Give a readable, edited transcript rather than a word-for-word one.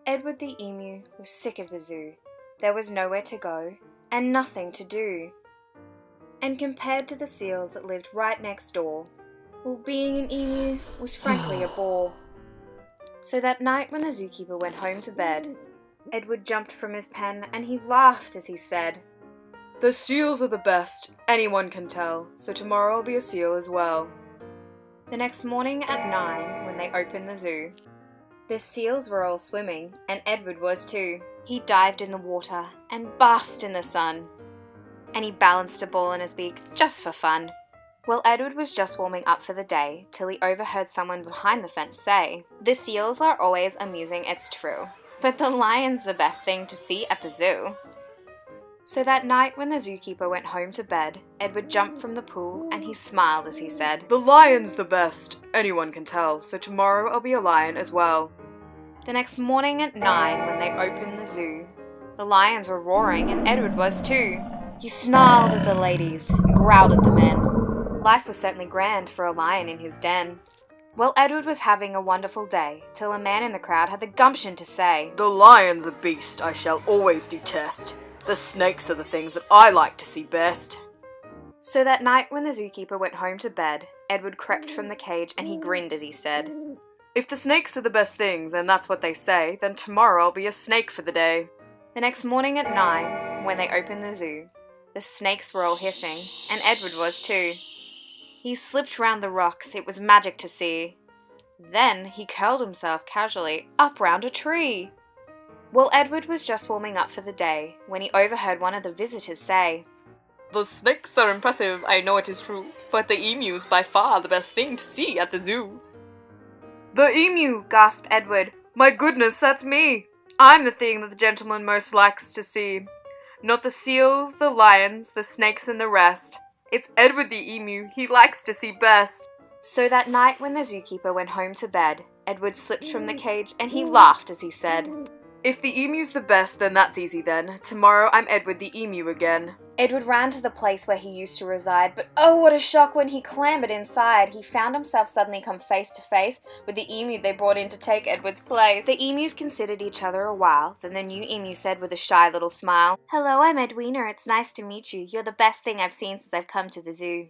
Edward the emu was sick of the zoo. There was nowhere to go and nothing to do. And compared to the seals that lived right next door, well, being an emu was frankly a bore. So that night when the zookeeper went home to bed, Edward jumped from his pen and he laughed as he said, "The seals are the best, anyone can tell, so tomorrow I'll be a seal as well." The next morning at 9, when they opened the zoo, the seals were all swimming, and Edward was too. He dived in the water and basked in the sun, and he balanced a ball in his beak just for fun. Well, Edward was just warming up for the day till he overheard someone behind the fence say, "The seals are always amusing, it's true, but the lion's the best thing to see at the zoo." So that night when the zookeeper went home to bed, Edward jumped from the pool and he smiled as he said, "The lion's the best, anyone can tell, so tomorrow I'll be a lion as well." The next morning at 9, when they opened the zoo, the lions were roaring and Edward was too. He snarled at the ladies and growled at the men. Life was certainly grand for a lion in his den. Well, Edward was having a wonderful day, till a man in the crowd had the gumption to say, "The lion's a beast I shall always detest. The snakes are the things that I like to see best." So that night when the zookeeper went home to bed, Edward crept from the cage and he grinned as he said, "If the snakes are the best things, and that's what they say, then tomorrow I'll be a snake for the day." The next morning at 9, when they opened the zoo, the snakes were all hissing, and Edward was too. He slipped round the rocks, it was magic to see. Then he curled himself casually up round a tree. Well, Edward was just warming up for the day when he overheard one of the visitors say, "The snakes are impressive, I know it is true, but the emu's by far the best thing to see at the zoo." "The emu!" gasped Edward. "My goodness, that's me! I'm the thing that the gentleman most likes to see. Not the seals, the lions, the snakes and the rest. It's Edward the emu he likes to see best." So that night when the zookeeper went home to bed, Edward slipped from the cage and he laughed as he said, "If the emu's the best, then that's easy then. Tomorrow I'm Edward the emu again." Edward ran to the place where he used to reside, but oh what a shock when he clambered inside. He found himself suddenly come face to face with the emu they brought in to take Edward's place. The emus considered each other a while, then the new emu said with a shy little smile, "Hello, I'm Edwina, it's nice to meet you. You're the best thing I've seen since I've come to the zoo."